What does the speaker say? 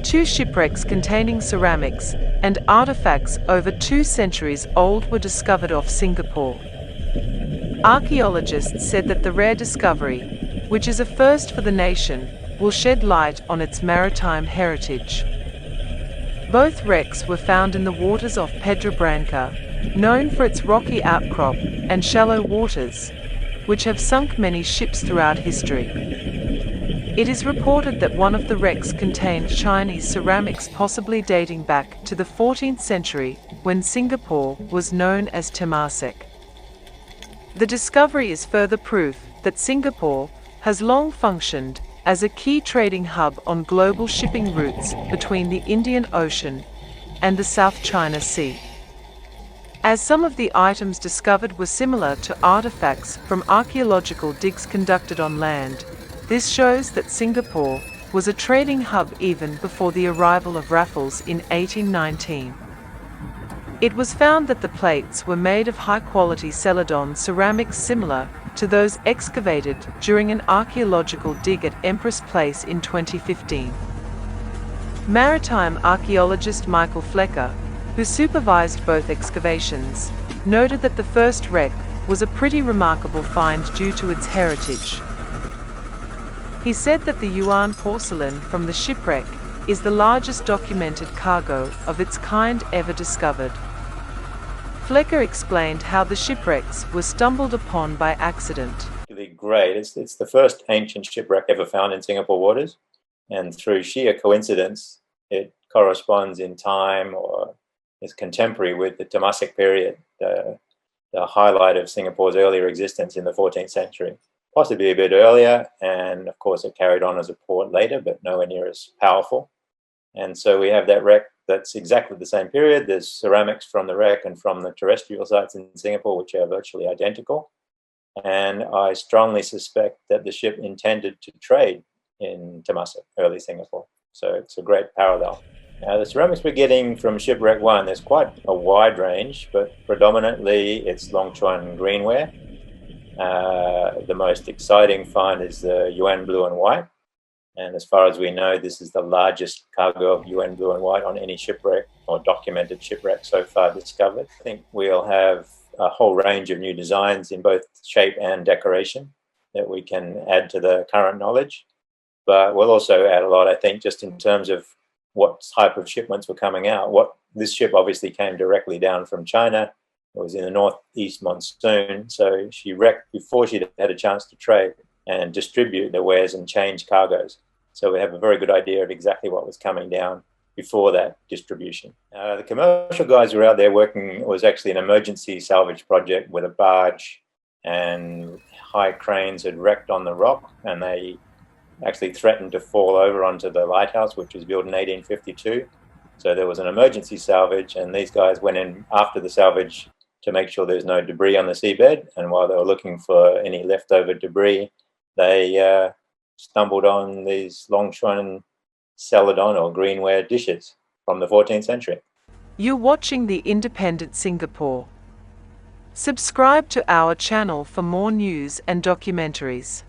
2 shipwrecks containing ceramics and artifacts over 2 centuries old were discovered off Singapore. Archaeologists said that the rare discovery, which is a first for the nation, will shed light on its maritime heritage. Both wrecks were found in the waters off Pedra Branca, known for its rocky outcrop and shallow waters, which have sunk many ships throughout history. It is reported that one of the wrecks contained Chinese ceramics possibly dating back to the 14th century, when Singapore was known as Temasek. The discovery is further proof that Singapore has long functioned as a key trading hub on global shipping routes between the Indian Ocean and the South China Sea. As some of the items discovered were similar to artifacts from archaeological digs conducted on land, this shows that Singapore was a trading hub even before the arrival of Raffles in 1819. It was found that the plates were made of high-quality Celadon ceramics similar to those excavated during an archaeological dig at Empress Place in 2015. Maritime archaeologist Michael Flecker, who supervised both excavations, noted that the first wreck was a pretty remarkable find due to its heritage. He said that the Yuan porcelain from the shipwreck is the largest documented cargo of its kind ever discovered. Flecker explained how the shipwrecks were stumbled upon by accident. Really great. It's the first ancient shipwreck ever found in Singapore waters, and through sheer coincidence, it corresponds in time or is contemporary with the Temasek period, the highlight of Singapore's earlier existence in the 14th century. Possibly a bit earlier, and of course it carried on as a port later, but nowhere near as powerful. And so we have that wreck that's exactly the same period. There's ceramics from the wreck and from the terrestrial sites in Singapore, which are virtually identical. And I strongly suspect that the ship intended to trade in Temasek, early Singapore. So it's a great parallel. Now, the ceramics we're getting from Shipwreck 1, there's quite a wide range, but predominantly it's Long Chuan greenware. The most exciting find is the Yuan blue and white. And as far as we know, this is the largest cargo of Yuan blue and white on any shipwreck or documented shipwreck so far discovered. I think we'll have a whole range of new designs in both shape and decoration that we can add to the current knowledge. But we'll also add a lot, I think, just in terms of what type of shipments were coming out. This ship obviously came directly down from China. It was in the northeast monsoon, so she wrecked before she'd had a chance to trade and distribute the wares and change cargoes. So we have a very good idea of exactly what was coming down before that distribution. The commercial guys who were out there working, it was actually an emergency salvage project with a barge, and high cranes had wrecked on the rock, and they actually threatened to fall over onto the lighthouse, which was built in 1852. So there was an emergency salvage, and these guys went in after the salvage to make sure there's no debris on the seabed. And while they were looking for any leftover debris, they stumbled on these Long Chuan Celadon or greenware dishes from the 14th century. You're watching The Independent Singapore. Subscribe to our channel for more news and documentaries.